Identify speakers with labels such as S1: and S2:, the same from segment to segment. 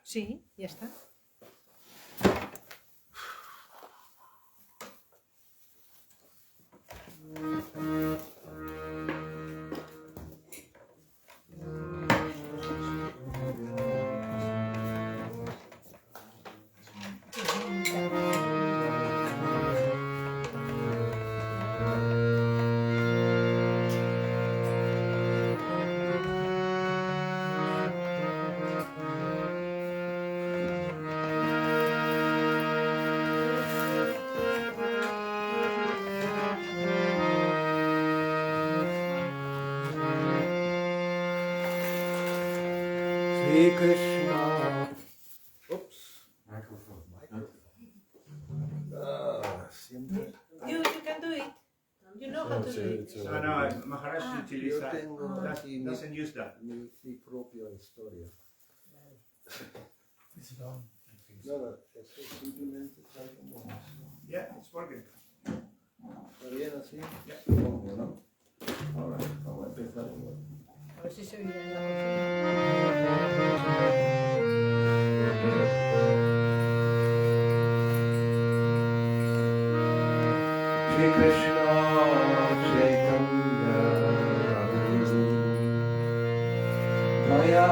S1: Sí, ya está.
S2: Hare Krishna. Oops.
S3: Microphone.
S2: Siempre.
S1: You can do it. You know how to do it.
S3: No, Maharaj utiliza,
S2: Yo tengo aquí
S3: doesn't use that.
S2: mi propia historia.
S4: It's long.
S2: Nada, eso simplemente está como
S3: Yeah, it's working.
S2: está bien así.
S3: Yeah.
S2: Supongo, ¿no? Ahora, vamos a empezar igual.
S1: A ver si se oirá en la cocina.
S2: Shri Krishna Chaitanya Maya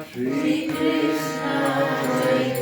S2: Shri Krishna Chaitanya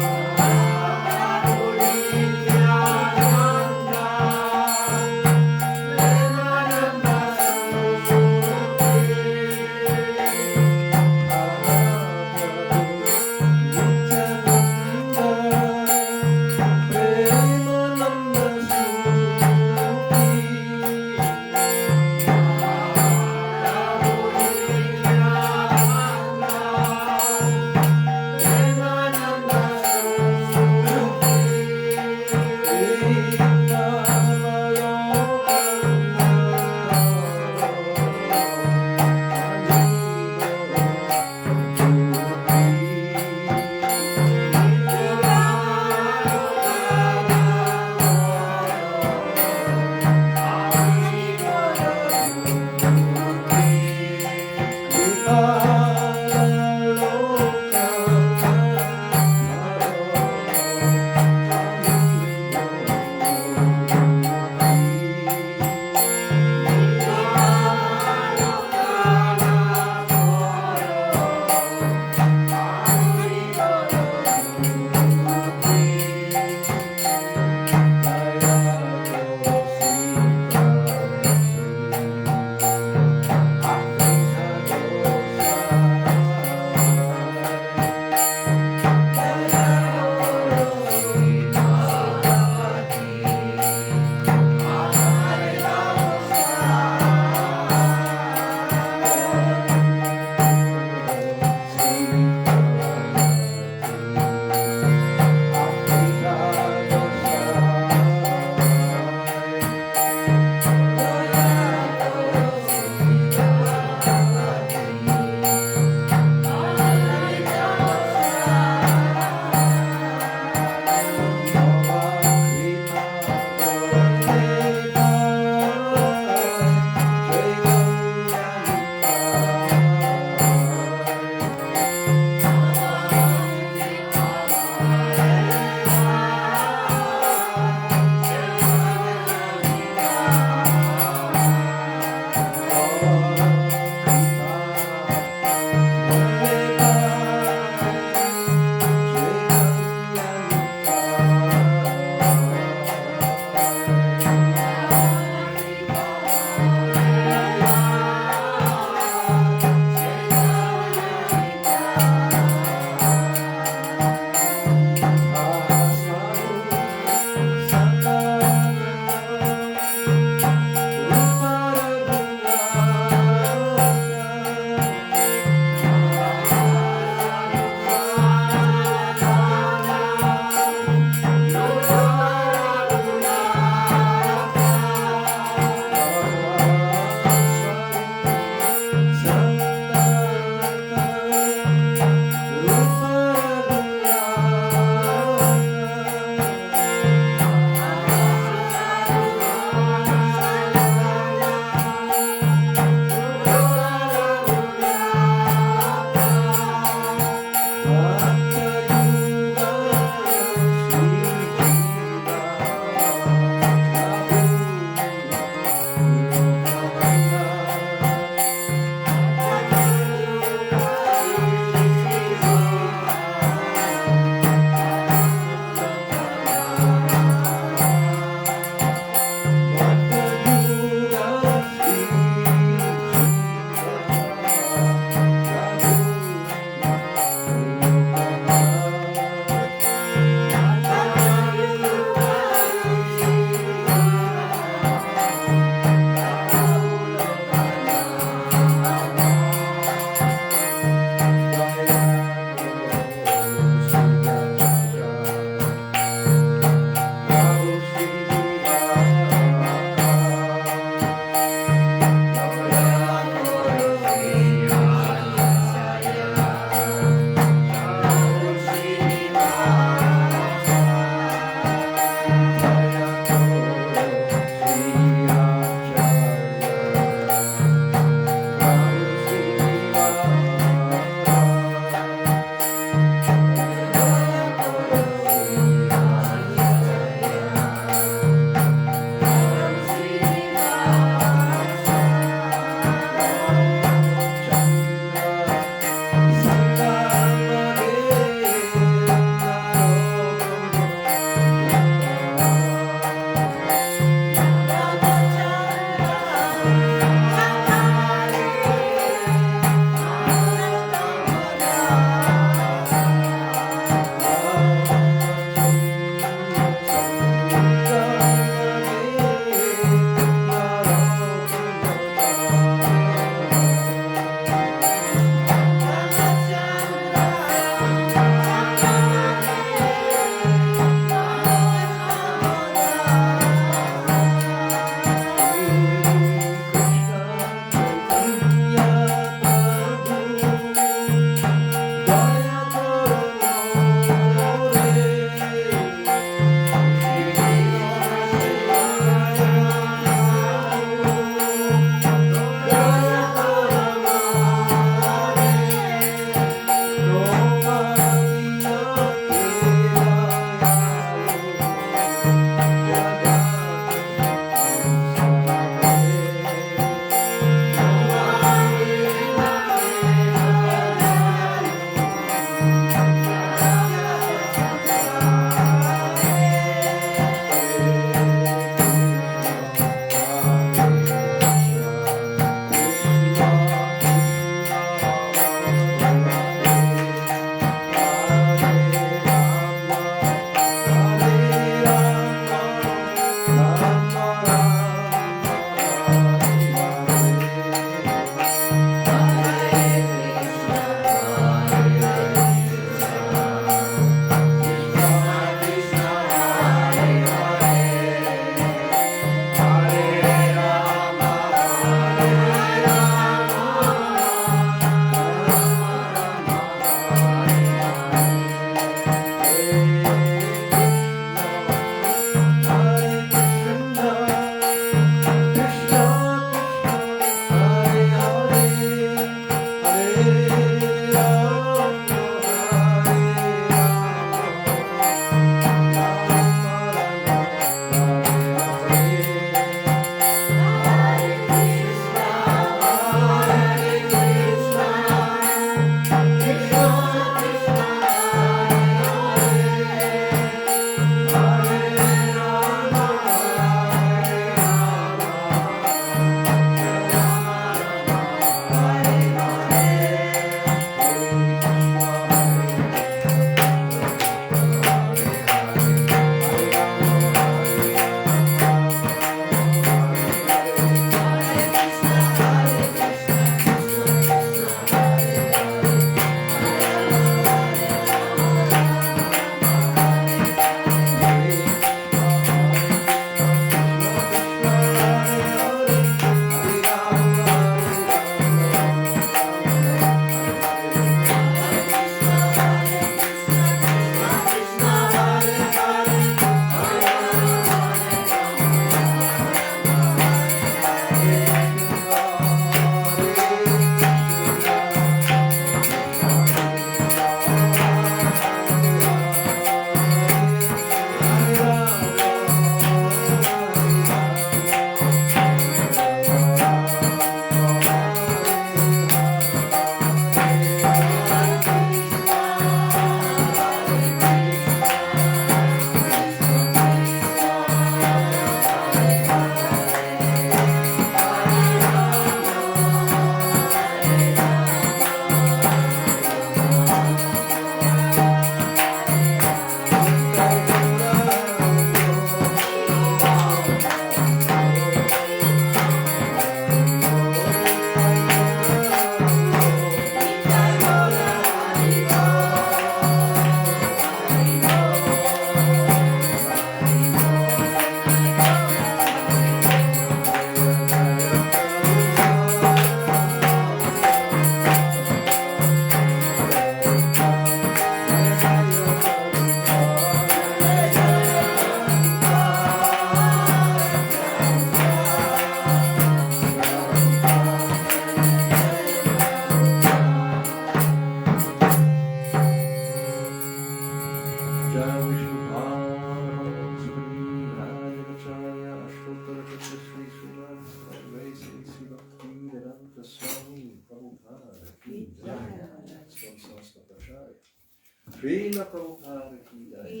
S2: Srila Prabhupada ki jai.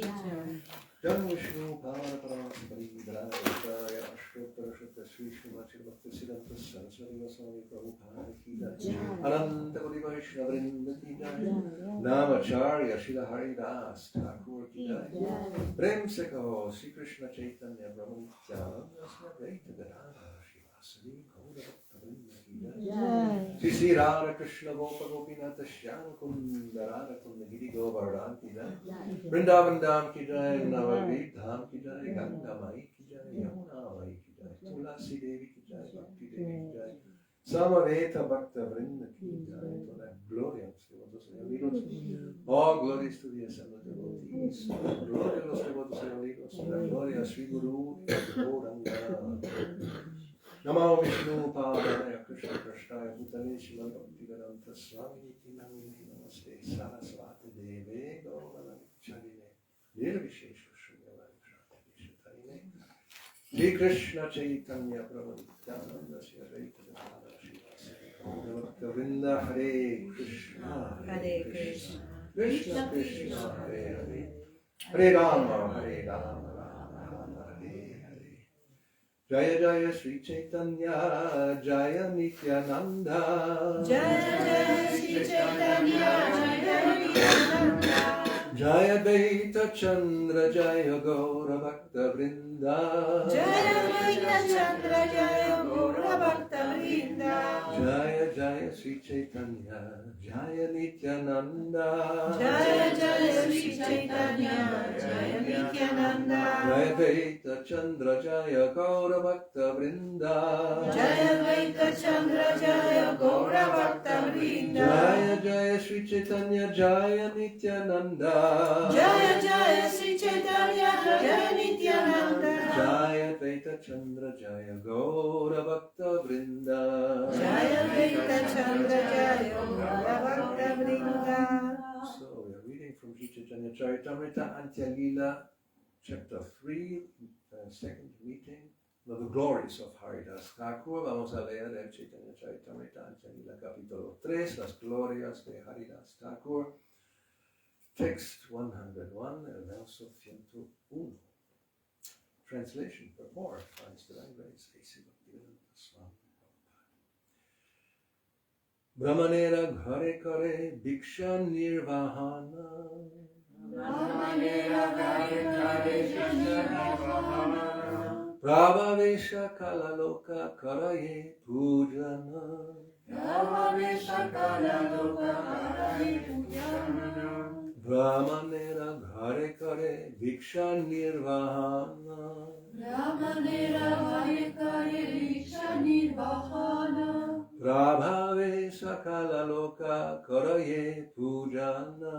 S2: Jan Vishnu Pada Paraspari Dharaya Ashtottara Shutta Sri Srimati Bhakti Siddhanta Saraswati Goswami Prabhupada ki jai. Ananta Koti Vaishnavrinda ki jai. Namacharya Shila Haridas Thakur ki jai. Prem se kaho Sri Krishna Chaitanya Brahma Nityananda Sri Advaita Gadadhara Shivasari Gaura Bhaktavrinda ki jai. Sri Sri Radha Krishna Gopa Gopinatha Shyama Kunda Radha Kunda Giri Govardhan ki jai. Vrindavan Dham ki jai, Navadvip Dham ki jai, Ganga Mai ki jai, Yamuna Mai ki jai, Tulasi Devi ki jai, Bhakti Devi ki jai, Samaveta Bhakta Vrinda ki jai, to that glorious devotees and amigos. All glories to the assembled devotees, glory a los devotees and amigos, la gloria Sri Guru Gauranga. Namo Vishnu Padaya Krishna Krishnaya Bhutale Srimad Bhaktivedanta Swami Niti Namini Namaste Saraswati Deve Gauravani Charine Nirvishesha Shunyavani Shraddhishatarine Shri Krishna Chaitanya Prabhu Nityananda Shri Advaita Gadadhara Shivasari Gaura Bhaktavrinda Hare Krishna Krishna Krishna Hare Hare Hare Rama Hare Rama Rama Rama Hare Hare Jaya Jaya Sri Chaitanya Jaya Nityananda
S1: Jaya Jaya Sri Chaitanya Jaya Nityananda
S2: Jaya Dvaita Chandra Jaya Gaura Bhakta Vrinda
S1: Jaya Dvaita Chandra Jaya Gaura Bhakta Vrinda
S2: Jaya Jaya Sri Chaitanya Jaya Nityananda
S1: Jaya Jaya Sri Chaitanya Jaya Nityananda
S2: Jaya Dvaita Chandra Jaya Gaura Bhakta Vrinda
S1: Jaya Dvaita Chandra Jaya Gaura Bhakta Vrinda
S2: Jaya Jaya Sri Chaitanya Jaya Nityananda
S1: Jaya Jaya Sri Chaitanya Jaya Nityananda
S2: Jaya Dvaita Chandra Jaya Gaura Bhakta Vrinda
S1: Jaya Dvaita Chandra Jaya Gaura Bhakta Vrinda.
S2: So we are reading from Sri Chaitanya Charitamrita Antya Lila, chapter 3, second meeting. The glories of Haridas Thakur. Vamos a leer el Chaitanya Charitamrita Antya Lila capítulo 3, las glorias de Haridas Thakur. Text 101, el verso 101. Translation purport finds divine grace, A.C. Bhaktivedanta Swami Prabhupada. Brahmanera ghare kare diksha nirvahana.
S1: Brahmanera ghare kare diksha nirvahana.
S2: Prabhavesha kala loka karaye pujana.
S1: Prabhavesha kala loka karaye pujana.
S2: Brahmanera ghare kare diksha nirvahana.
S1: Brahmanera ghare kare diksha nirvahana.
S2: Prabhave sakala loka karaye pujana.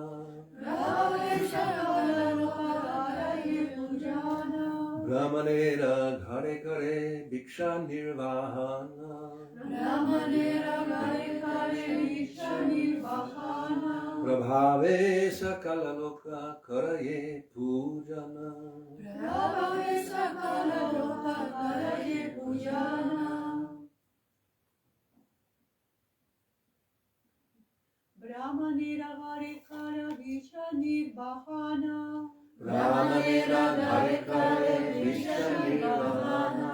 S1: Prabhave sakala loka karaye pujana.
S2: Brahmanera ghare kare diksha nirvahana.
S1: Brahmanera ghare kare diksha nirvahana.
S2: Prabhave sakala loka karaye pujana.
S1: Prabhave sakala loka karaye pujana. Brahmanera ghare kare diksha nirvahana.
S2: Brahmanera ghare kare diksha nirvahana.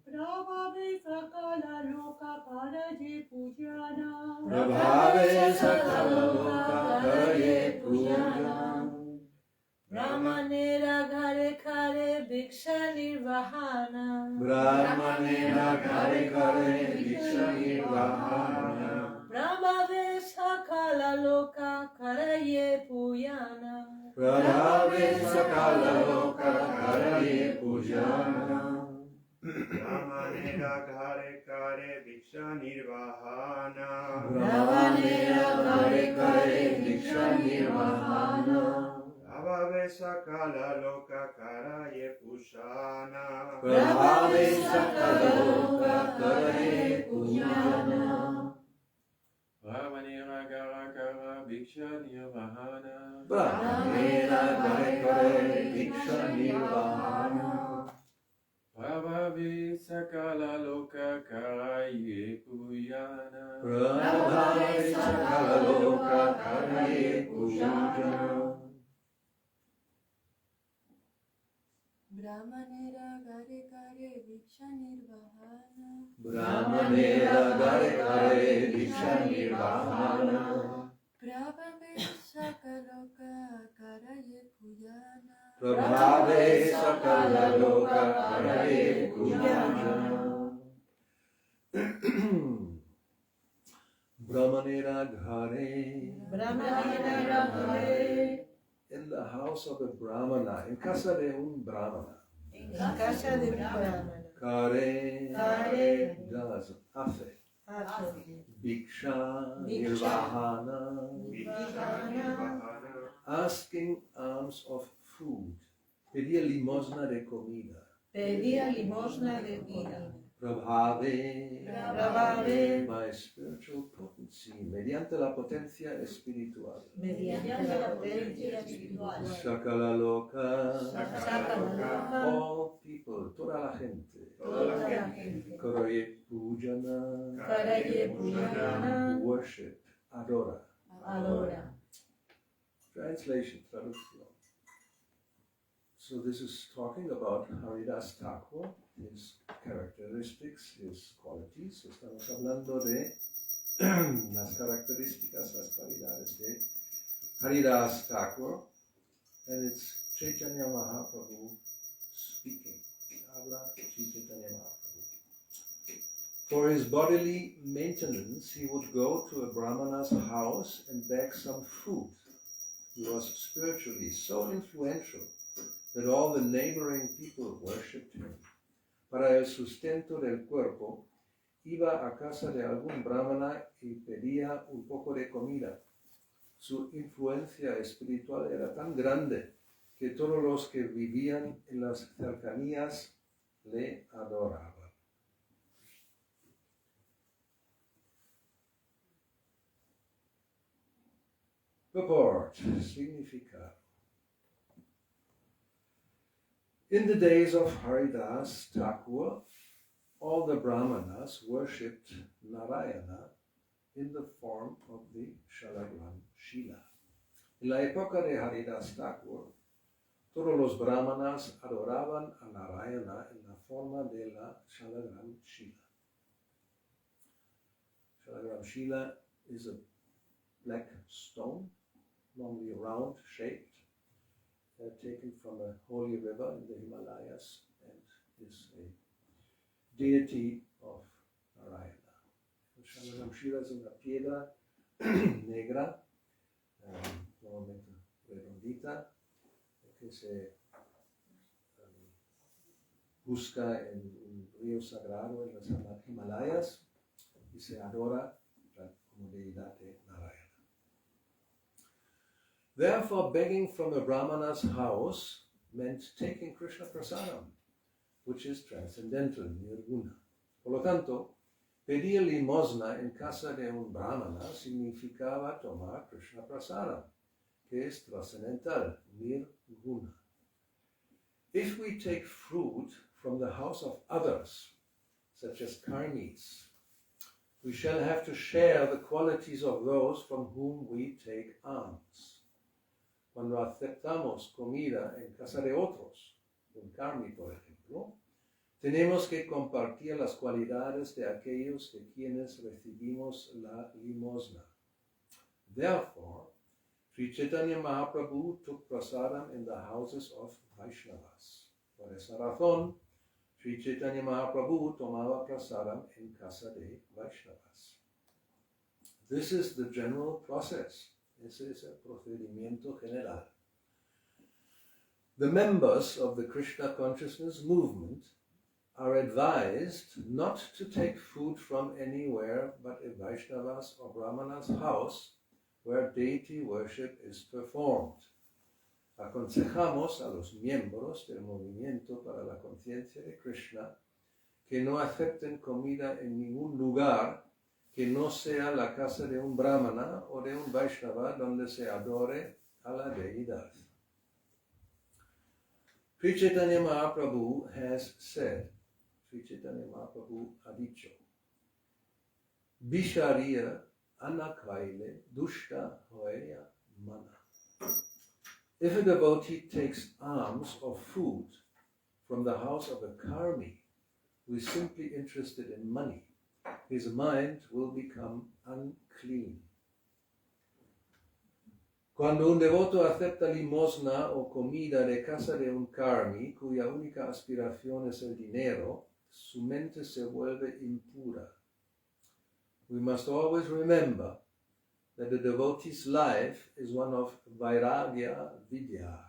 S1: Prabhave sakala loka karaye pujana.
S2: Prabhave sakala loka karaye pujana.
S1: Brahmanera ghare kare diksha nirvahana.
S2: Brahmanera ghare kare diksha nirvahana.
S1: Prabhave sakala loka karaye pujana.
S2: Prabhave sakala loka karaye pujana.
S3: Brahmanera ghare kare diksha nirvahana.
S2: Brahmanera ghare kare diksha nirvahana.
S3: Prabhave sakala loka karaye pushana.
S2: Prabhave sakala loka karaye pujana.
S4: Brahmanera gara gara diksha nirvahana.
S2: Brahmanera ghare kare diksha nirvahana.
S4: Prabhave sakala loka karaye pujana.
S2: Prabhave sakala loka karaye pujana.
S5: Brahmanera gare gare viksha nirvahana.
S2: Brahmanera gare gare viksha nirvahana.
S5: Prabhave sakaloka karaye pujana.
S2: Prabhave sakala loka karaye pujana. Brahmanera ghare.
S1: Brahmanera ghare.
S2: In the house of a brahmana, in casa de un brahmana.
S1: En casa de un brahmana.
S2: Kare
S1: Kare
S2: does hace.
S1: hace.
S2: Bhiksha
S1: Bhiksha.
S2: nirvahana.
S3: Nirvahana.
S2: Asking alms of food. Pedir limosna de comida.
S1: Pedía limosna de vida.
S2: Prabhave.
S1: Prabhave.
S2: My spiritual potency, mediante la potencia espiritual.
S1: Mediante la potencia espiritual.
S2: Sakala loka.
S1: Sakala loka.
S2: All people, toda la gente.
S1: Toda la gente.
S2: Karaye pujana.
S1: Karaye pujana.
S2: Worship, adora.
S1: Adora.
S2: Translation, traducción. So this is talking about Haridas Thakur, his characteristics, his qualities. Estamos hablando de las características, las cualidades de Haridas Thakur, and it's Chaitanya Mahaprabhu speaking. Habla Chaitanya Mahaprabhu. For his bodily maintenance, he would go to a Brahmana's house and beg some food. He was spiritually so influential that all the neighboring people worshipped him. Para el sustento del cuerpo, iba a casa de algún brahmana y pedía un poco de comida. Su influencia espiritual era tan grande que todos los que vivían en las cercanías le adoraban. Purport, significado. In the days of Haridas Thakur, all the Brahmanas worshipped Narayana in the form of the Shalagram Shila. En la época de Haridas Thakur, todos los Brahmanas adoraban a Narayana en la forma de la Shalagram Shila. Shalagram Shila is a black stone, normally round shaped, taken from a holy river in the Himalayas, and is a deity of Narayana. Shalagram Shila es una piedra negra, normalmente redondita, que se busca en un río sagrado en los Himalayas y se adora como deidad de Narayana. Therefore, begging from a Brahmana's house meant taking Krishna Prasadam, which is transcendental, nirguna. Por lo tanto, pedir limosna en casa de un Brahmana significaba tomar Krishna Prasadam, que es trascendental, nirguna. If we take fruit from the house of others, such as karmis, we shall have to share the qualities of those from whom we take alms. Cuando aceptamos comida en casa de otros, un karmi por ejemplo, tenemos que compartir las cualidades de aquellos de quienes recibimos la limosna. Therefore, Sri Chaitanya Mahaprabhu took prasadam in the houses of Vaishnavas. Por esa razón, Sri Chaitanya Mahaprabhu tomaba prasadam en casa de Vaishnavas. This is the general process. Ese es el procedimiento general. The members of the Krishna consciousness movement are advised not to take food from anywhere but a Vaishnava's or Brahmana's house where deity worship is performed. Aconsejamos a los miembros del movimiento para la conciencia de Krishna que no acepten comida en ningún lugar que no sea la casa de un brahmana o de un Vaishnava donde se adore a la deidad. Sri Chaitanya Mahaprabhu has said, Sri Chaitanya Mahaprabhu ha dicho, Bishariya anakvaile dushta hoeya mana. If a devotee takes alms of food from the house of a karmi who is simply interested in money, his mind will become unclean. Cuando un devoto acepta limosna o comida de casa de un karmi cuya única aspiración es el dinero, su mente se vuelve impura. We must always remember that the devotee's life is one of vairagya vidya,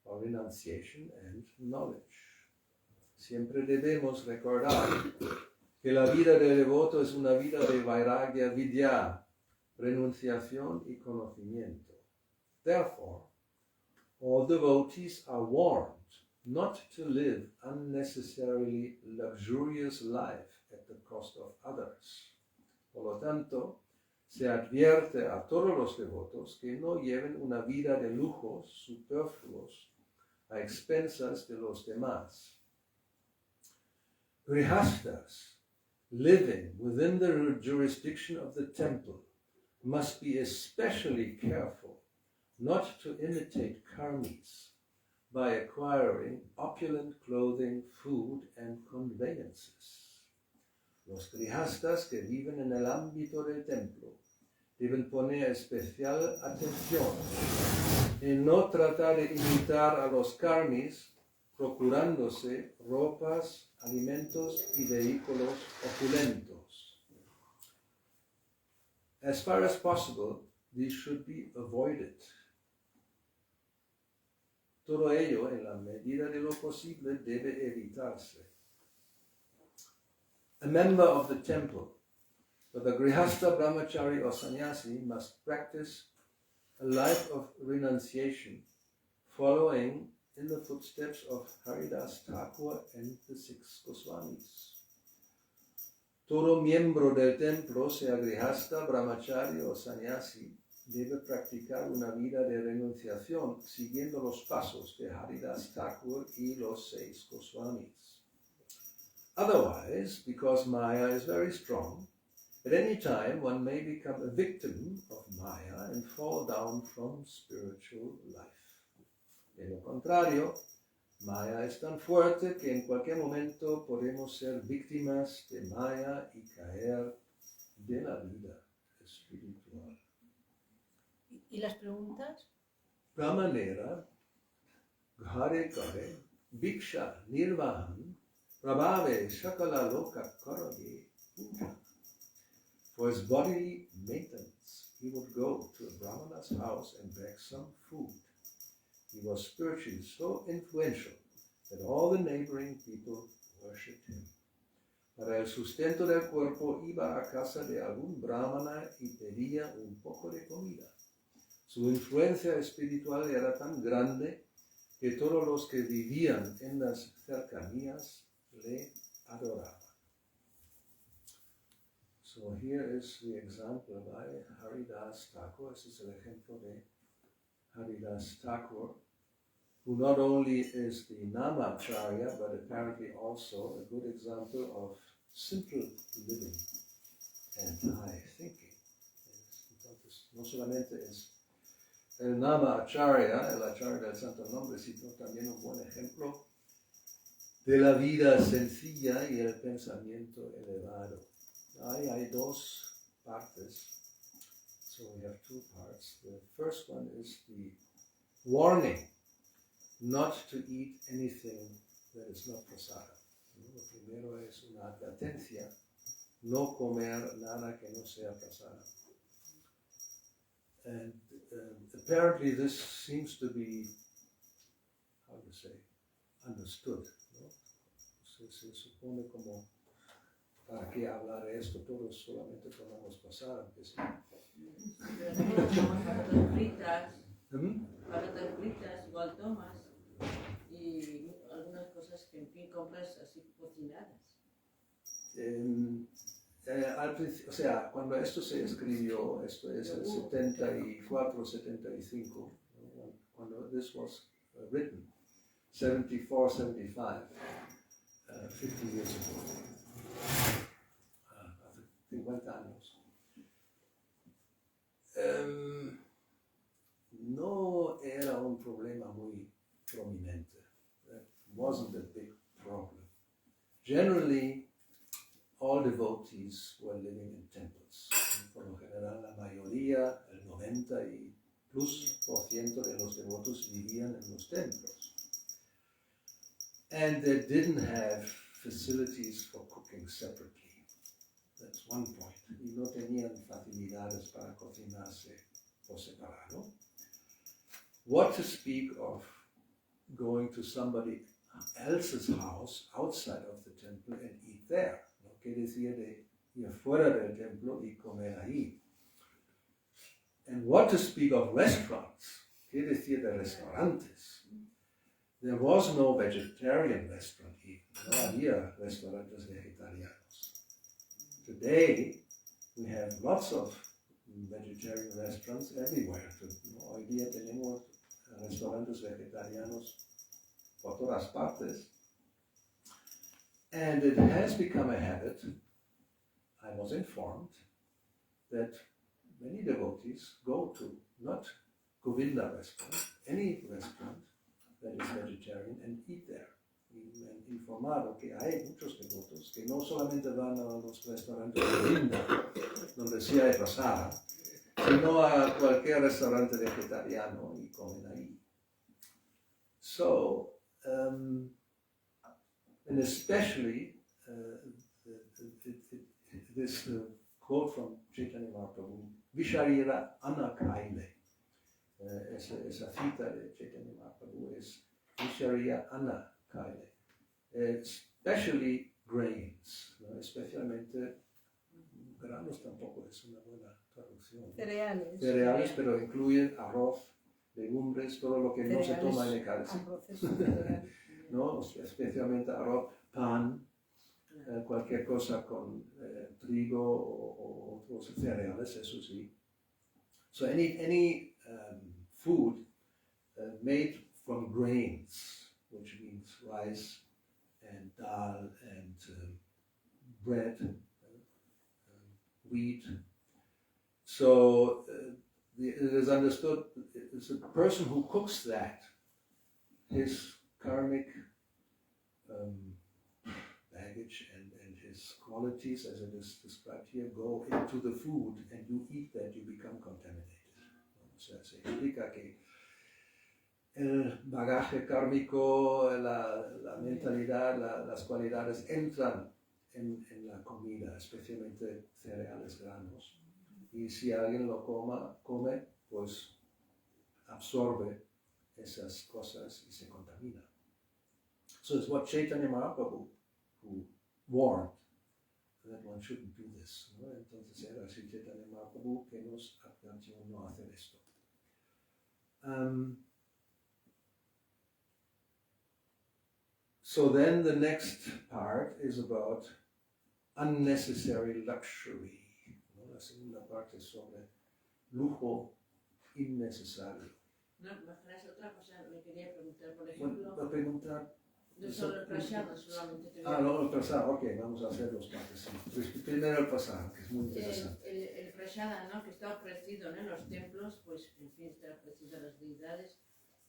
S2: or renunciation and knowledge. Siempre debemos recordar que la vida del devoto es una vida de vairagya vidya, renunciación y conocimiento. Therefore, all devotees are warned not to live unnecessarily luxurious life at the cost of others. Por lo tanto, se advierte a todos los devotos que no lleven una vida de lujos superfluos a expensas de los demás. Grihastas living within the jurisdiction of the temple must be especially careful not to imitate karmis by acquiring opulent clothing, food, and conveyances. Los grihastas que viven en el ámbito del templo deben poner especial atención en no tratar de imitar a los karmis procurándose ropas, alimentos y vehículos opulentos. As far as possible, these should be avoided. Todo ello, en la medida de lo posible, debe evitarse. A member of the temple, whether grihasta, brahmachari or sannyasi, must practice a life of renunciation, following in the footsteps of Haridas Thakur and the 6 Goswamis. Todo miembro del templo, sea grihasta, brahmachari o sannyasi, debe practicar una vida de renunciación siguiendo los pasos de Haridas Thakur y los 6 Goswamis. Otherwise, because Maya is very strong, at any time one may become a victim of Maya and fall down from spiritual life. De lo contrario, Maya es tan fuerte que en cualquier momento podemos ser víctimas de Maya y caer de la vida espiritual.
S1: ¿Y las preguntas?
S2: Brahmanera, ghare kare, bhiksha nirvahan, prabhave shakala loka karage puja. For his bodily maintenance, he would go to a brahmana's house and beg some food. He was spiritually so influential that all the neighboring people worshipped him. Para el sustento del cuerpo iba a casa de algún brahmana y pedía un poco de comida. Su influencia espiritual era tan grande que todos los que vivían en las cercanías le adoraban. So here is the example by Haridas Thakur. Este es el ejemplo de Haridas Thakur, who not only is the Namacharya, but apparently also a good example of simple living and high thinking. Entonces, no solamente es el Nama Acharya, el Acharya del Santo Nombre, sino también un buen ejemplo de la vida sencilla y el pensamiento elevado. Hay dos partes, so we have two parts. The first one is the warning not to eat anything that is not prasada. Lo primero es una advertencia, no comer nada que no sea prasada. And apparently this seems to be, how to say, understood. ¿No? Se supone como, ¿para qué hablar de esto? Todos solamente tomamos pasar.
S6: Patatas fritas, igual tomas, y algunas cosas que en fin compras así cocinadas.
S2: O sea, cuando esto se escribió, esto es el 74, 75, cuando this was written, 74, 75, 50 years ago, hace 50 años. No era un problema muy prominente. It wasn't a de los devotos vivían en los templos. And they didn't have facilities for cooking separately. That's one point. Y no tenían facilidades para cocinarse por separado. What to speak of going to somebody else's house outside of the temple and eat there? ¿No? ¿Qué decir de ir fuera del templo y comer ahí? And what to speak of restaurants? ¿Qué decir de restaurantes? There was no vegetarian restaurant even. No había restaurantes vegetarianos. Today, we have lots of vegetarian restaurants everywhere. Hoy día tenemos restaurantes vegetarianos por todas partes. And it has become a habit, I was informed, that many devotees go to not Govinda restaurant, any restaurant that is vegetarian and eat there. Y me han informado que hay muchos devotos que no solamente van a los restaurantes de Govinda, donde sí hay prasada, sino a cualquier restaurante vegetariano y comen ahí. So, and especially this quote from Chaitanya Mahaprabhu, Visharira Anakaile. Esa cita de Chaitanya Mahaprabhu es Visharira Anakaile. Especially grains, ¿no? Especialmente granos tampoco es una buena traducción.
S1: Cereales.
S2: Cereales, pero incluyen arroz, legumbres, todo lo que no se toma en el calcio. ¿No? Especialmente arroz, pan, cualquier cosa con trigo o otros cereales, eso sí. So any food made from grains, which means rice and dal and bread, wheat. So it is understood, it's a person who cooks that, his karmic baggage and his qualities, as it is described here, go into the food, and you eat that, you become contaminated. O sea, se explica que el bagaje kármico, la mentalidad, las cualidades entran en la comida, especialmente cereales, granos. Y si alguien lo come, pues absorbe esas cosas y se contamina. So it's what Chaitanya Mahaprabhu who warned that one shouldn't do this. ¿No? Entonces era así Chaitanya Mahaprabhu que nos advirtió no hacer esto. So then the next part is about unnecessary luxury. ¿No? La segunda parte es sobre lujo innecesario.
S6: No, más otra cosa, me quería preguntar, por ejemplo,
S2: Bueno, a preguntar.
S6: no solo el prasada, solamente te
S2: No, el prasada, ok, vamos a hacer los partes. Pues primero el prasada, que es muy interesante.
S6: El prasada, ¿no? Que está ofrecido, ¿no? En los templos, pues en fin, está ofrecido a las deidades.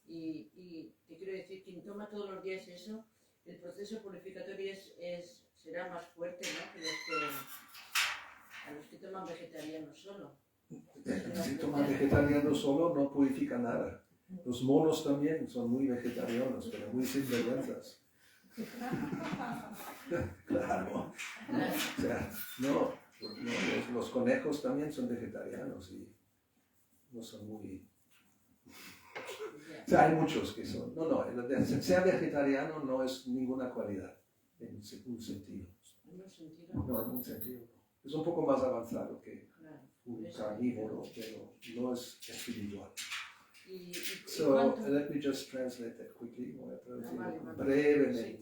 S6: Y te quiero decir, quien toma todos los días eso, el proceso purificatorio será más fuerte, ¿no? Que a los que toman vegetarianos solo.
S2: Si toman vegetariano solo, no purifica nada. Los monos también son muy vegetarianos, pero muy sinvergüenzas. Claro. O sea, no, los conejos también son vegetarianos y no son muy... O sea, hay muchos que son... No, ser vegetariano no es ninguna cualidad, en un sentido.
S6: ¿En un sentido?
S2: No, en un sentido no. Es un poco más avanzado que un carnívoro, pero no es espiritual. So let me just translate that quickly. Voy a traducirlo brevemente.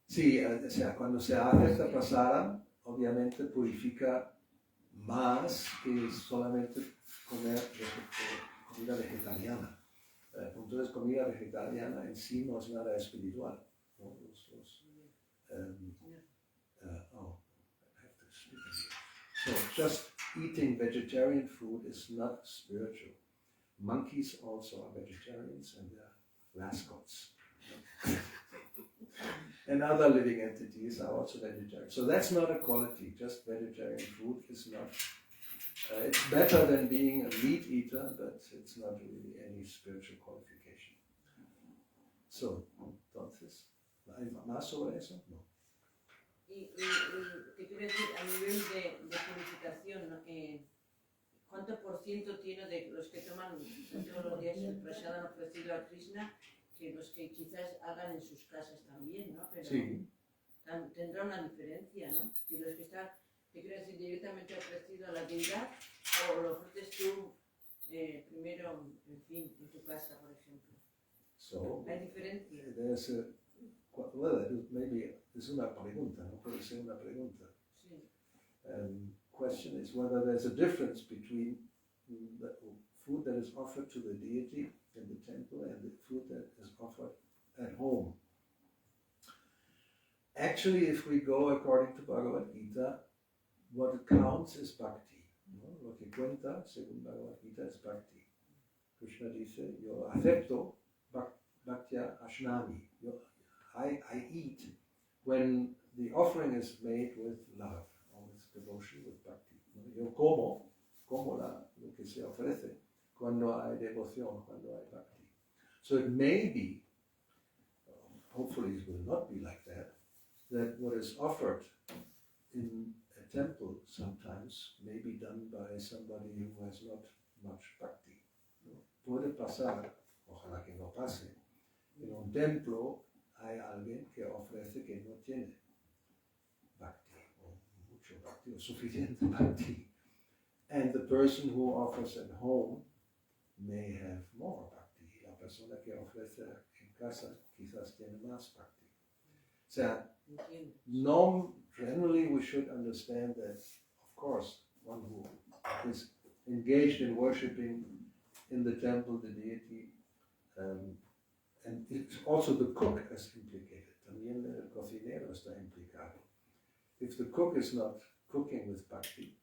S2: Sí, o sea, cuando se hace esta prasada, obviamente purifica más que solamente comer comida vegetariana. Entonces, comida vegetariana en sí no es nada espiritual. ¿No? So just eating vegetarian food is not spiritual. Monkeys also are vegetarians and they're mascots. And other living entities are also vegetarian. So that's not a quality. Just vegetarian food is not It's better than being a meat eater, but it's not really any spiritual qualification. So, entonces, ¿hay más sobre eso? No.
S6: Y te quiero decir, a nivel de purificación, ¿no? ¿Cuánto por ciento tiene de los que toman todos los días el prasadam ofrecido a Krishna que los que quizás hagan en sus casas también, ¿no? Pero
S2: Sí.
S6: tendrá una diferencia, ¿no? Y los que están, te quiero decir, directamente ofrecido a la deidad, o lo ofreces tú primero, en fin, en tu casa, por ejemplo.
S2: So,
S6: ¿Hay diferencia?
S2: there's a, well, maybe es una pregunta, no puede ser una pregunta.
S6: Sí.
S2: Question is whether there's a difference between the food that is offered to the deity in the temple and the food that is offered at home. Actually, if we go according to Bhagavad Gita, what counts is Bhakti. ¿No? Lo que cuenta, según Bhagavad Gita, es Bhakti. Krishna dice, yo acepto Bhaktya Ashnami. I eat when the offering is made with love, or with devotion, with Bhakti. ¿No? Yo como lo que se ofrece cuando hay devoción, cuando hay Bhakti. So it may be, hopefully it will not be like that what is offered in a temple sometimes may be done by somebody who has not much Bhakti. ¿No? Puede pasar, ojalá que no pase, en un templo hay alguien que ofrece que no tiene Bhakti, o mucho Bhakti, o suficiente Bhakti. And the person who offers at home may have more Bhakti. La persona que ofrece en casa quizás tiene más Bhakti. O sea, no, generally we should understand that, of course, one who is engaged in worshipping in the temple, the deity, and it's also the cook is implicated. También el cocinero está implicado. If the cook is not cooking with Bhakti,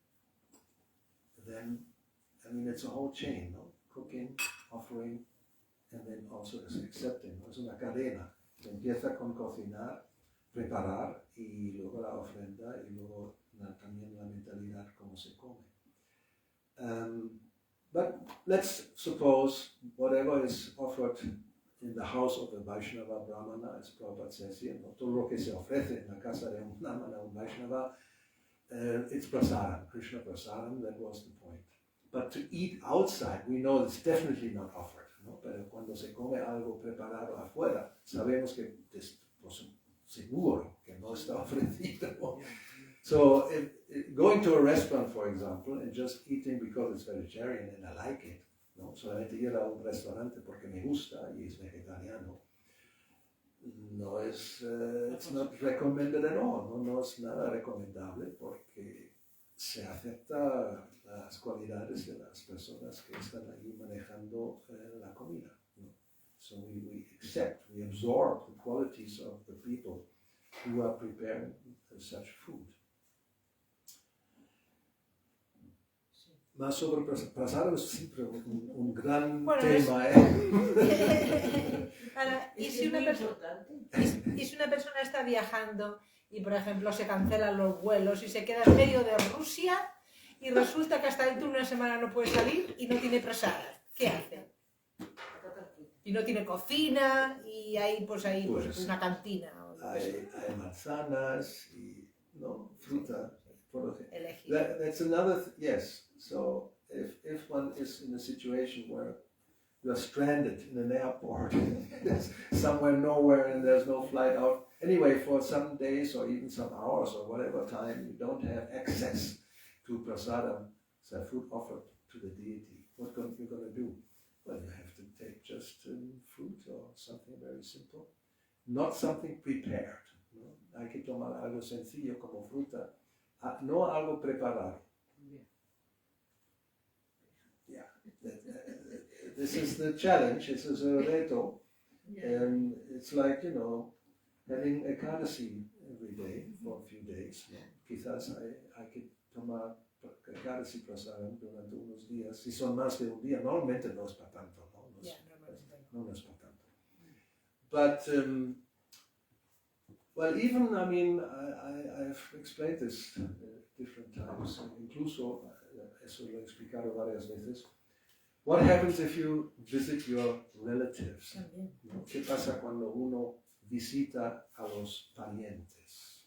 S2: then, I mean, it's a whole chain, no? Cooking, offering, and then also is accepting. ¿No? Es una cadena. Empieza con cocinar, preparar, y luego la ofrenda, y luego también la mentalidad como se come. But let's suppose whatever is offered in the house of a Vaishnava Brahmana, as Prabhupada says here, no? Todo lo que se ofrece en la casa de un Brahmana, un Vaishnava, it's prasadam, Krishna prasadam, that was the point. But to eat outside, we know it's definitely not offered, ¿no? Pero cuando se come algo preparado afuera, sabemos que es seguro que no está ofrecido. So going to a restaurant, for example, and just eating because it's vegetarian and I like it, ¿no? Solamente ir a un restaurante porque me gusta y es vegetariano, no es, it's not recommended at all, no es nada recomendable porque se acepta las cualidades de las personas que están ahí manejando la comida, ¿no? So we accept, we absorb the qualities of the people who are preparing such food. Más sobre prasadam es siempre un gran tema.
S1: Ahora, ¿y
S6: Es
S1: si
S6: muy
S1: una
S6: importante.
S1: y si una persona está viajando y, por ejemplo, se cancelan los vuelos y se queda en medio de Rusia y resulta que hasta dentro de una semana no puede salir y no tiene prasadam? ¿Qué hace? Y no tiene cocina y hay pues una cantina.
S2: Hay manzanas y no fruta.
S1: Elegir.
S2: That's another yes. So if one is in a situation where you are stranded in an airport, somewhere nowhere, and there's no flight out. Anyway, for some days or even some hours or whatever time, you don't have access to prasadam, so food offered to the deity. What are you going to do? Well, you have to take just fruit or something very simple, not something prepared. ¿No? Hay que tomar algo sencillo como fruta, no algo preparado. Yeah. This is the challenge, this is a reto. It's like, having Ekadasi every day for a few days. ¿No? Quizás hay que tomar Ekadasi prasadam durante unos días. Si son más de un día, normalmente no es para tanto. No es para tanto. But, well, even, I mean, I've explained this different times. Incluso eso lo he explicado varias veces. What happens if you visit your relatives?
S1: También.
S2: ¿No? ¿Qué pasa cuando uno visita a los parientes?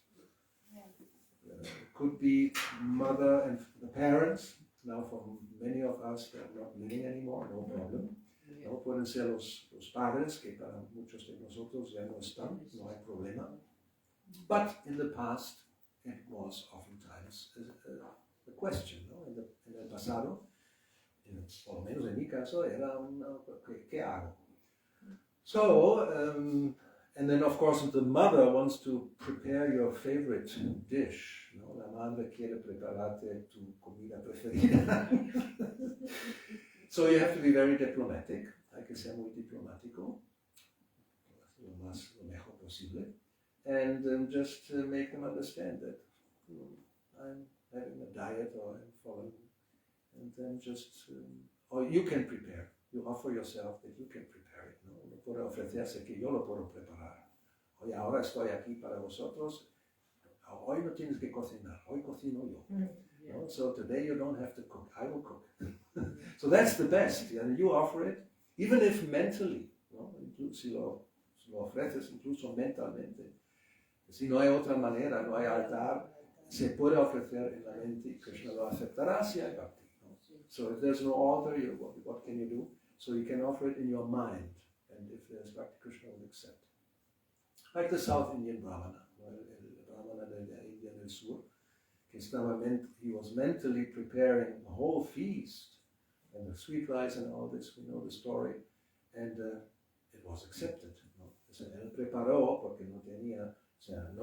S2: Could be mother and the parents. Now for many of us they're not living anymore, no problem. ¿No? Pueden ser los padres, que para muchos de nosotros ya no están, no hay problema. But in the past, it was oftentimes a question, ¿no? En el pasado, por lo menos en mi caso, era ¿qué hago? So, and then of course the mother wants to prepare your favorite dish, ¿no? La madre quiere prepararte tu comida preferida. So you have to be very diplomatic, hay que ser muy diplomático, lo mejor posible. And just make them understand that I'm having a diet or I'm following, and then just, or you can prepare, you offer yourself that you can prepare it, ¿no? Uno puede ofrecerse que yo lo puedo preparar. Oye, ahora estoy aquí para vosotros, hoy no tienes que cocinar, hoy cocino yo. No? So today you don't have to cook, I will cook. So that's the best, and you offer it, even if mentally, ¿no? Si lo ofreces incluso mentalmente. Si no hay otra manera, no hay altar, se puede ofrecer en la mente y Krishna lo aceptará si hay bhakti. ¿No? So if there's no altar, what can you do? So you can offer it in your mind, and if there's bhakti, Krishna will accept. Like the South Indian Brahmana, el Brahmana de la India del Sur, que he was mentally preparing a whole feast, and the sweet rice and all this, we know the story, and it was accepted. ¿No? O sea, él preparó porque no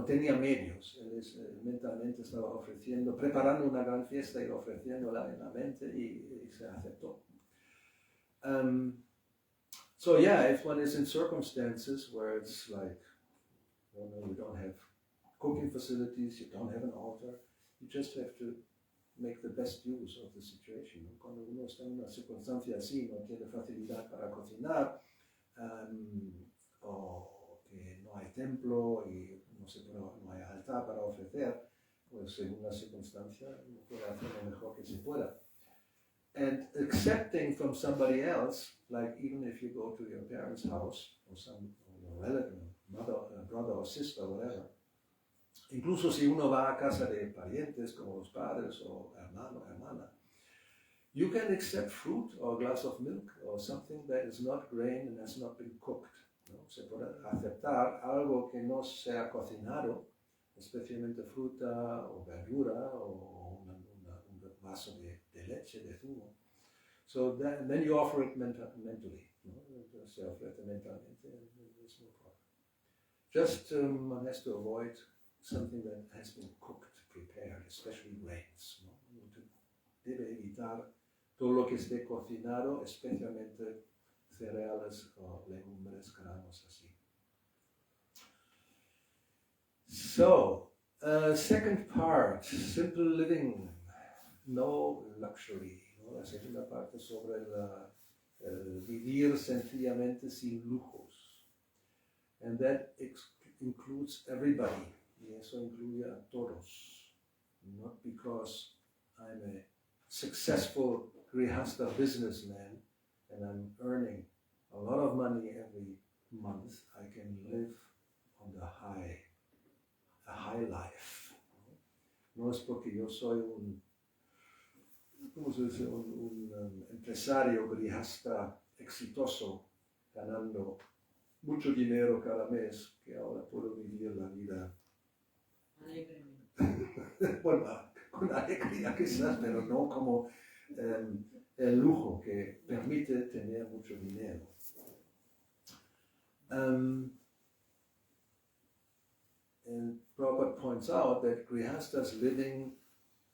S2: tenía medios, él mentalmente estaba ofreciendo, preparando una gran fiesta y ofreciéndola en la mente y se aceptó. So yeah, if one is in circumstances where it's like, you don't have cooking facilities, you don't have an altar, you just have to make the best use of the situation. Cuando uno está en una circunstancia así, no tiene facilidad para cocinar, o que no hay templo y no hay altar para ofrecer, pues según la circunstancia uno puede hacer lo mejor que se pueda. And accepting from somebody else, like even if you go to your parents' house or your relative, mother, brother or sister, whatever, incluso si uno va a casa de parientes como los padres o hermano, hermana, you can accept fruit or a glass of milk or something that is not grain and has not been cooked. ¿No? Se puede aceptar algo que no sea cocinado, especialmente fruta o verdura o un vaso de leche, de zumo. So then you offer it mentally. ¿No? Se ofrece mentalmente, there's no problem. Just one has to avoid something that has been cooked, prepared, especially grains. ¿No? Debe evitar todo lo que esté cocinado, especialmente cereales o legumbres, granos así. So, second part, simple living, no luxury. ¿No? La segunda parte sobre el vivir sencillamente sin lujos. And that includes everybody. Y eso incluye a todos. Not because I'm a successful grihasta businessman and I'm earning a lot of money every month, I can live on a high life. No es porque yo soy un empresario grihasta exitoso ganando mucho dinero cada mes que ahora puedo vivir la vida bueno, con alegría quizás, pero no como el lujo que permite tener mucho dinero. And Prabhupada points out that grihastas living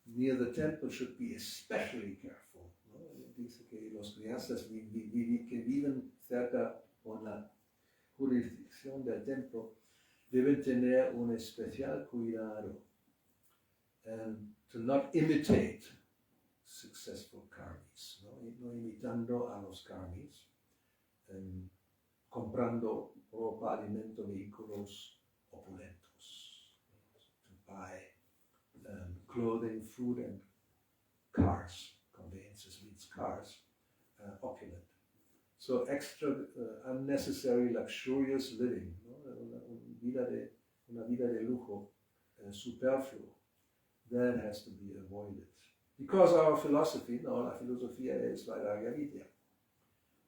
S2: near the temple should be especially careful. ¿No? Dice que los grihastas que viven cerca con la jurisdicción del templo deben tener un especial cuidado to not imitate successful karmis, no imitando a los karmis, comprando ropa, alimento, vehículos opulentos, to buy clothing, food and cars, conveyances means cars, opulent. So extra, unnecessary, luxurious living, ¿no? Una vida de lujo superfluo, that has to be avoided. Because our philosophy, no, la filosofía es Vairagya Vidya,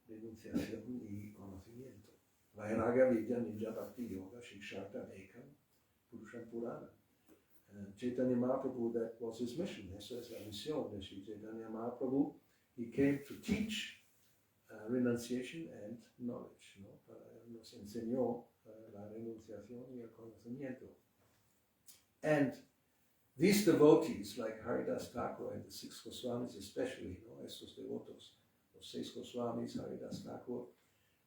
S2: renunciación y conocimiento. Vairagya Vidya Ninja Bhakti Yoga Shikshartam Ekam Purusham Purana. Chaitanya Mahaprabhu, that was his mission. Esa es la misión de Sri Chaitanya Mahaprabhu. He came to teach renunciation and knowledge, ¿no? Nos enseñó la renunciación y el conocimiento. And these devotees, like Haridas Thakur and the 6 Goswamis especially, ¿no? Estos devotos, los 6 Goswamis, Haridas Thakur,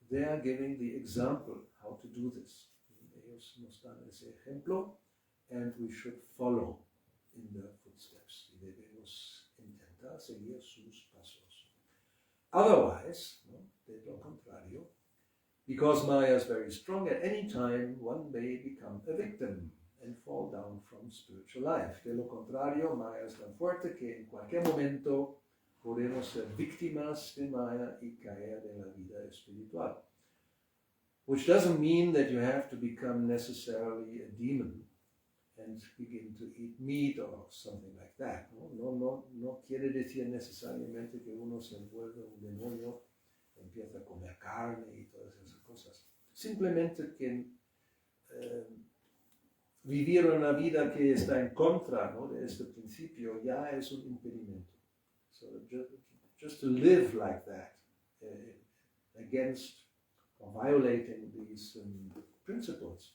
S2: they are giving the example how to do this. Ellos nos dan ese ejemplo, and we should follow in their footsteps. Y debemos intentar seguir sus pasos. Otherwise, ¿no? De lo contrario, because Maya is very strong, at any time one may become a victim and fall down from spiritual life. De lo contrario, Maya es tan fuerte que en cualquier momento podemos ser víctimas de Maya y caer de la vida espiritual. Which doesn't mean that you have to become necessarily a demon and begin to eat meat or something like that. No quiere decir necesariamente que uno se vuelve un demonio, empieza a comer carne y todas esas cosas. Simplemente que vivir una vida que está en contra, ¿no? De este principio ya es un impedimento. So just to live like that, against or violating these principles,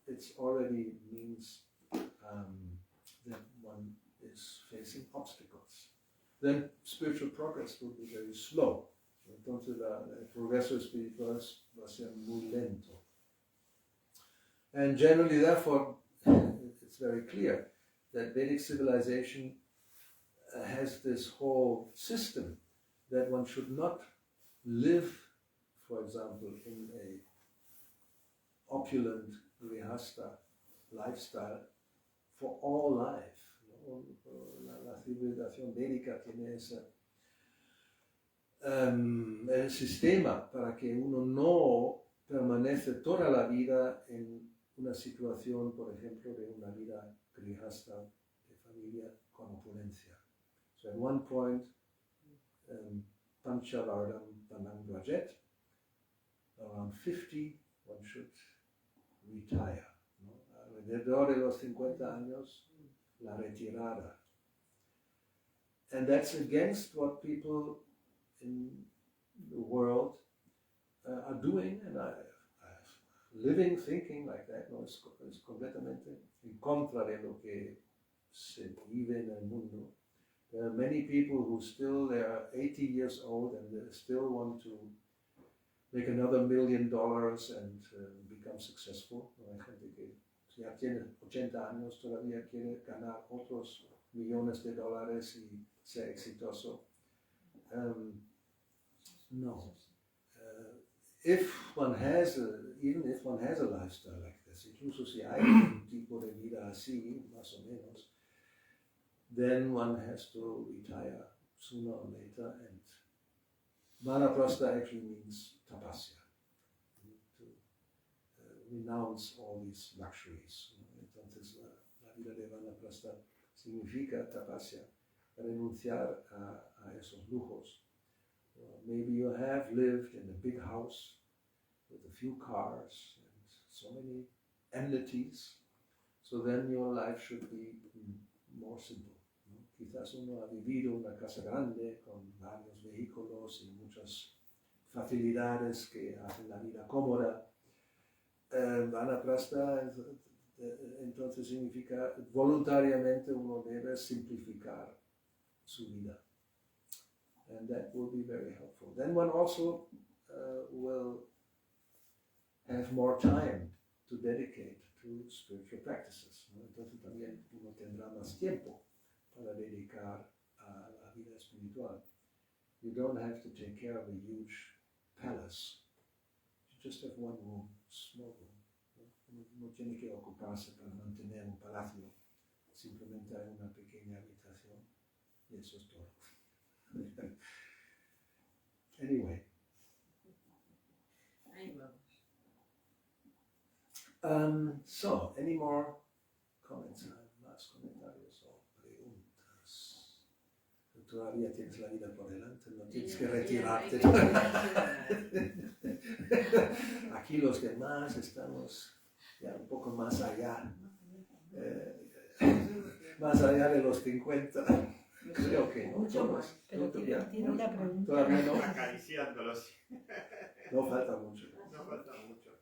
S2: it already means that one is facing obstacles. Then spiritual progress will be very slow. Entonces el progreso espiritual va a ser muy lento. And generally, therefore, it's very clear that Vedic civilization has this whole system that one should not live, for example, in a opulent grihastha lifestyle for all life. La civilización védica tiene ese el sistema para que uno no permanece toda la vida en una situación, por ejemplo, de una vida grihastha, de familia con opulencia. So at one point, Panchavardam Tanam Brajet, around 50, one should retire. ¿No? Alrededor de los 50 años, la retirada. And that's against what people in the world are doing, and living, thinking like that, no, es completamente en contra de lo que se vive en el mundo. There are many people who still, they are 80 years old and they still want to make another $1 million and become successful. Hay gente que ya tiene 80 años, todavía quiere ganar otros millones de dólares y ser exitoso. No. If one has even if one has a lifestyle like this, incluso si hay un tipo de vida así, más o menos, then one has to retire sooner or later, and vanaprastha actually means tapasya, to renounce all these luxuries. Entonces la vida de vanaprastha significa tapasya, renunciar a esos lujos. Maybe you have lived in a big house with a few cars and so many amenities, so then your life should be more simple. ¿No? Quizás uno ha vivido una casa grande con varios vehículos y muchas facilidades que hacen la vida cómoda. Vanaprastha entonces significa voluntariamente uno debe simplificar su vida. And that will be very helpful. Then one also will have more time to dedicate to spiritual practices. ¿No? Entonces también uno tendrá más tiempo para dedicar a la vida espiritual. You don't have to take care of a huge palace. You just have one room, small room. ¿No? No tiene que ocuparse para mantener un palacio. Simplemente hay una pequeña habitación. Y eso es todo. Anyway.
S6: Ahí vamos.
S2: So, any more comments? Más comentarios o preguntas. Todavía tienes la vida por delante, no tienes que retirarte. Aquí los demás estamos ya un poco más allá. Más allá de los 50. Creo que no.
S1: Mucho más. Pero tiene una pregunta.
S2: Todavía no.
S3: Acariciándolos.
S2: No falta mucho.
S3: No falta mucho.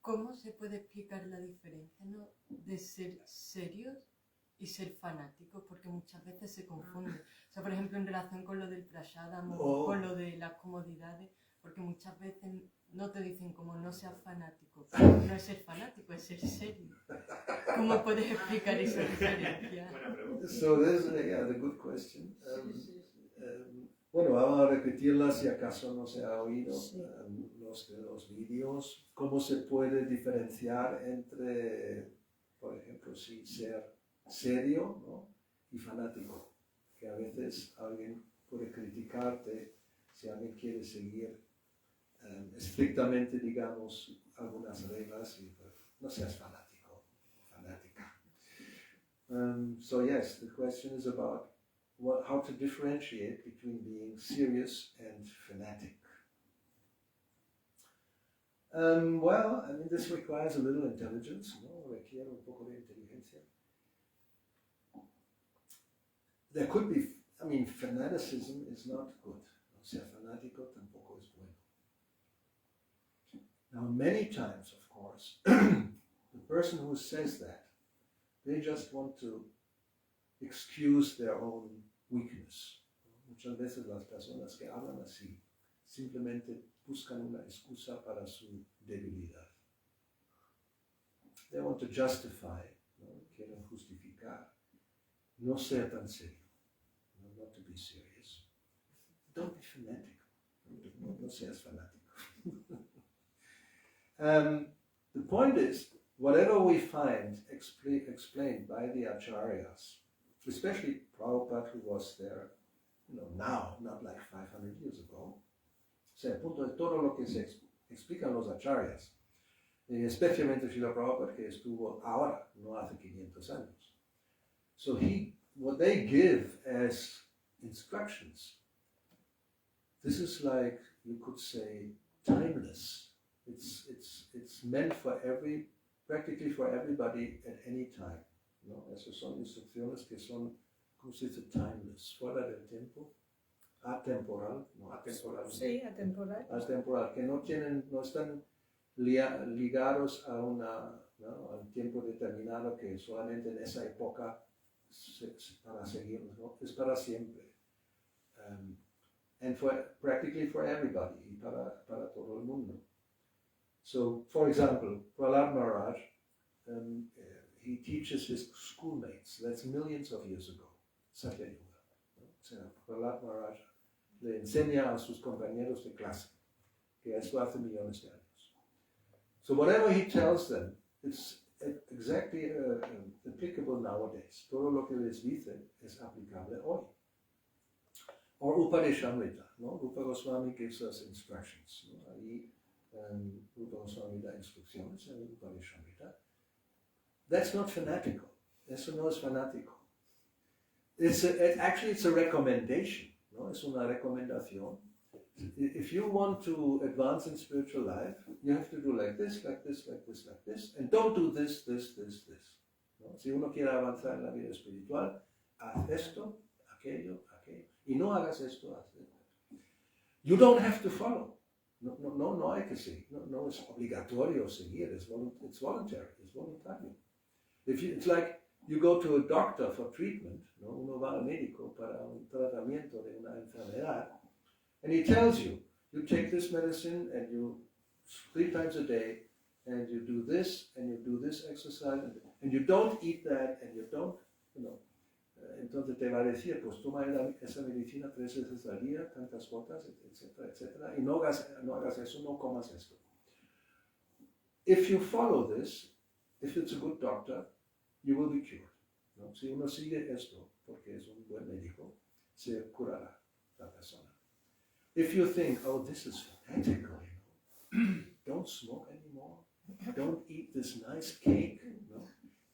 S5: ¿Cómo se puede explicar la diferencia, ¿no?, de ser serios y ser fanáticos? Porque muchas veces se confunde. O sea, por ejemplo, en relación con lo del prashadam o con lo de las comodidades, porque muchas veces no te dicen como no seas fanático. No es ser fanático, es ser serio. ¿Cómo puedes explicar esa diferencia?
S3: Buena pregunta.
S2: So this is a good question. Bueno, vamos a repetirla si acaso no se ha oído los vídeos. ¿Cómo se puede diferenciar entre, por ejemplo, ser serio, ¿no?, y fanático? Que a veces alguien puede criticarte si alguien quiere seguir estrictamente, digamos, algunas reglas y pues, no seas fanático o fanática. So yes, the question is about how to differentiate between being serious and fanatic. Well, I mean, this requires a little intelligence, ¿no? Requiere un poco de inteligencia. There could be, I mean, fanaticism is not good. O sea, fanático tampoco es bueno. Now, many times, of course, the person who says that, they just want to excuse their own weakness. Muchas veces las personas que hablan así simplemente buscan una excusa para su debilidad. They want to justify, ¿no? Quieren justificar, no ser tan serio, no, not to be serious. Don't be fanatic, no seas fanático. The point is, whatever we find explained by the acharyas, especially Prabhupada, who was there, now, not like 500 years ago. O sea, el punto de todo lo que se explican los acharyas, especialmente Srila Prabhupada, que estuvo ahora, no hace 500 años. So what they give as instructions, this is like, you could say, timeless. It's meant for practically for everybody at any time. ¿No? Esas son instrucciones que son, ¿cómo se dice? Timeless, fuera del tiempo, atemporal, no atemporal.
S1: Sí, atemporal.
S2: Atemporal, que no están ligados a un tiempo determinado que solamente en esa época para seguirnos, ¿no? Es para siempre. And practically for everybody, y para todo el mundo. So, for example, Prahlad Maharaj, he teaches his schoolmates, that's millions of years ago, Satya Yuga. ¿No? O sea, Prahlad Maharaj le enseña a sus compañeros de clase, que esto hace millones de años. So whatever he tells them, it's exactly applicable nowadays. Todo lo que les dice es aplicable hoy. Or Upadeshamrita, ¿no? Rupa Goswami gives us instructions. ¿No? Ahí Rupa Goswami da instrucciones en Upadeshamrita. That's not fanatical. Eso no es fanático. Actually, it's a recommendation. ¿No? Es una recomendación. If you want to advance in spiritual life, you have to do like this, like this, like this, like this, and don't do this, this, this, this. ¿No? Si uno quiere avanzar en la vida espiritual, haz esto, aquello, y no hagas esto, haz esto. You don't have to follow. No hay que seguir. No es obligatorio seguir. It's voluntary. It's voluntario. It's like you go to a doctor for treatment, ¿no? Uno va al médico para un tratamiento de una enfermedad, and he tells you, you take this medicine and you 3 times a day, and you do this, and you do this exercise, and you don't eat that, and you don't, entonces te va a decir, pues toma esa medicina 3 veces al día, tantas gotas, etcétera, etcétera, y no hagas eso, no comas esto. If you follow this, if it's a good doctor, you will be cured. ¿no? Si uno sigue esto, porque es un buen médico, se curará la persona. If you think, oh, this is fanatical, don't smoke anymore, don't eat this nice cake,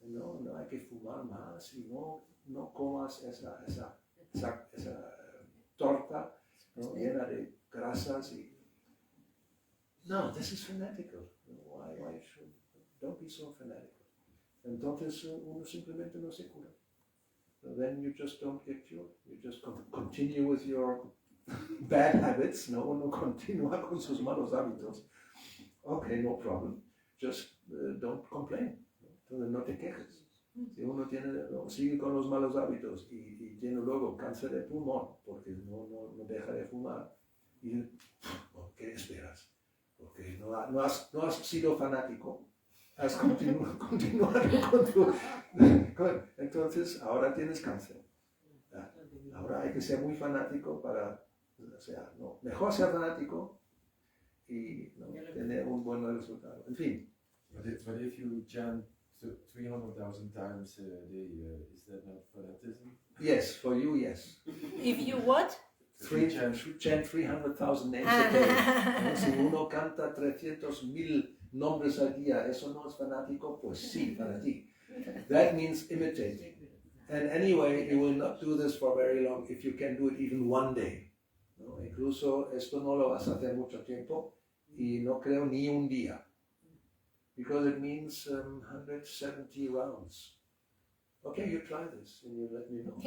S2: no hay que fumar más y no comas esa torta, ¿no? Llena de grasas y... No, this is fanatical. Why should... Don't be so fanatical. Entonces uno simplemente no se cura. So then you just don't get cured. You just continue with your bad habits, ¿no? Uno continúa con sus malos hábitos. Okay, no problem. Just don't complain. Entonces no te quejes. Si uno sigue con los malos hábitos y tiene luego cáncer de pulmón porque no deja de fumar, y ¿qué esperas? Porque no has sido fanático, has continuado con tu... Entonces ahora tienes cáncer. Ahora hay que ser muy fanático para... O sea, no, mejor ser fanático y tener un buen resultado. En fin.
S4: But if you chant 300,000 times a day, is that not fanatism?
S2: Yes, for you, yes.
S1: If you what?
S2: Chant 300,000 names a day. Si uno canta 300,000 nombres al día, ¿eso no es fanático? Pues sí, para ti. That means imitating. And anyway, you will not do this for very long if you can do it even one day. ¿No? Incluso esto no lo vas a hacer mucho tiempo y no creo ni un día. Because it means 170 rounds. Okay, you try this and you let me know.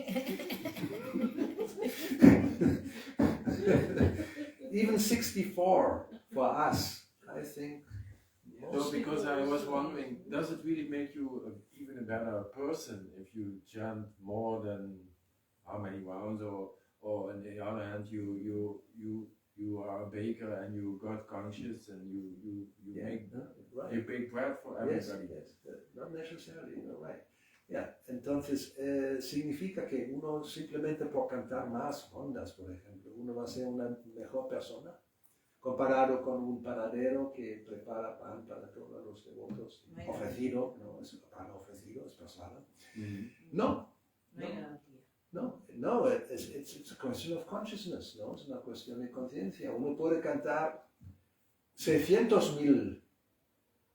S2: Even 64 for us, I think.
S4: No, because I was wondering, does it really make you even a better person if you chant more than how many rounds, or on the other hand, you are a baker and you got conscious and you make
S2: right.
S4: you bake bread for everybody.
S2: Yes, not necessarily, you're right. Yeah, entonces significa que uno simplemente por cantar más rondas, por ejemplo, uno va a ser una mejor persona comparado con un panadero que prepara pan para todos los devotos. Ofrecido, no es pan ofrecido, es pasada. No, it's a question of consciousness, ¿no? Es una cuestión de conciencia. Uno puede cantar 600,000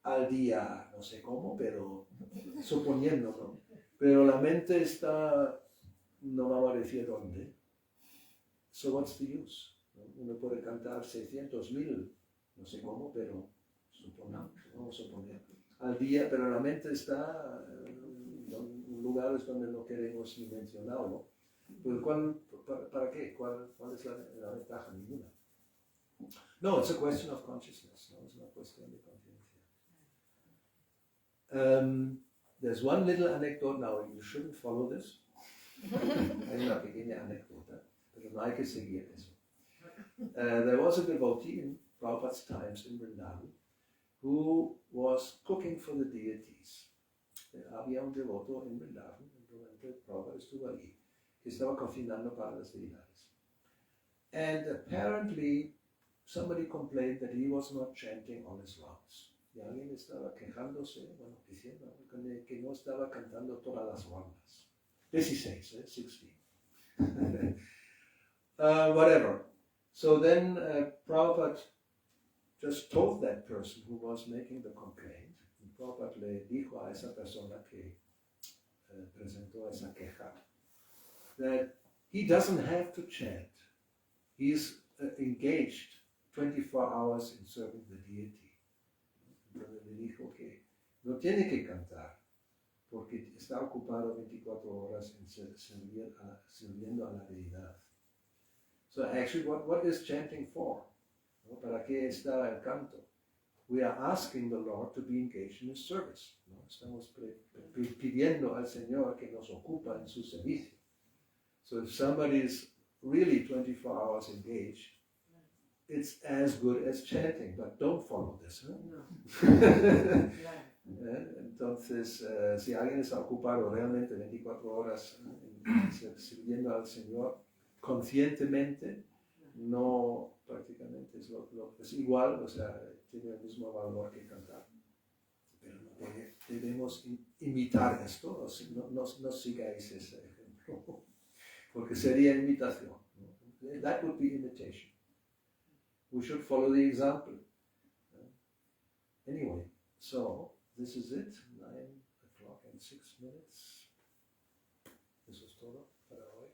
S2: al día, no sé cómo, pero suponiendo, ¿no? Pero la mente está, no vamos a decir dónde. So what's the use? ¿No? Uno puede cantar 600,000, no sé cómo, pero vamos a suponer, al día, pero la mente está en lugares donde no queremos ni mencionarlo. Pues, ¿para qué? ¿Cuál es la ventaja? Ninguna. No, it's a question of consciousness, no? Es una cuestión de conciencia. There's one little anecdote now, you shouldn't follow this. Hay una pequeña anécdota, pero no hay que seguir eso. There was a devotee in Prabhupada's times in Vrindavan who was cooking for the deities. Había un devoto en Vrindavan, durante Prabhupada estuvo allí, que estaba cocinando para las deidades. And apparently somebody complained that he was not chanting all his rounds. Y alguien estaba quejándose, bueno, diciendo que no estaba cantando todas las rondas. 16, 16. Whatever. So then Prabhupada just told that person who was making the complaint, and Prabhupada le dijo a esa persona que presentó esa queja, that he doesn't have to chant. He's engaged 24 hours in serving the deity. Entonces le dijo que no tiene que cantar, porque está ocupado 24 horas en sirviendo a la deidad. So actually, what is chanting for? ¿No? ¿Para qué está el canto? We are asking the Lord to be engaged in His service. ¿No? Estamos pidiendo al Señor que nos ocupa en su servicio. So if somebody is really 24 hours engaged, it's as good as chanting, but don't follow this. ¿No? Entonces, si alguien está ocupado realmente 24 horas sirviendo al Señor conscientemente, no prácticamente es igual, o sea, tiene el mismo valor que cantar, pero no puede debemos imitar esto, no sigáis ese ejemplo, porque sería imitación. That would be imitation. We should follow the example. Anyway, so this is it, 9:06. Eso es todo para hoy.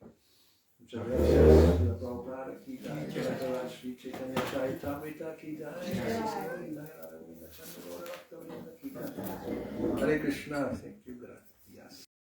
S2: Muchas gracias. La Prabhupada ki jai, Jai Shri Chaitanya Charitamrita ki jai, Hare Krishna, thank you, gracias.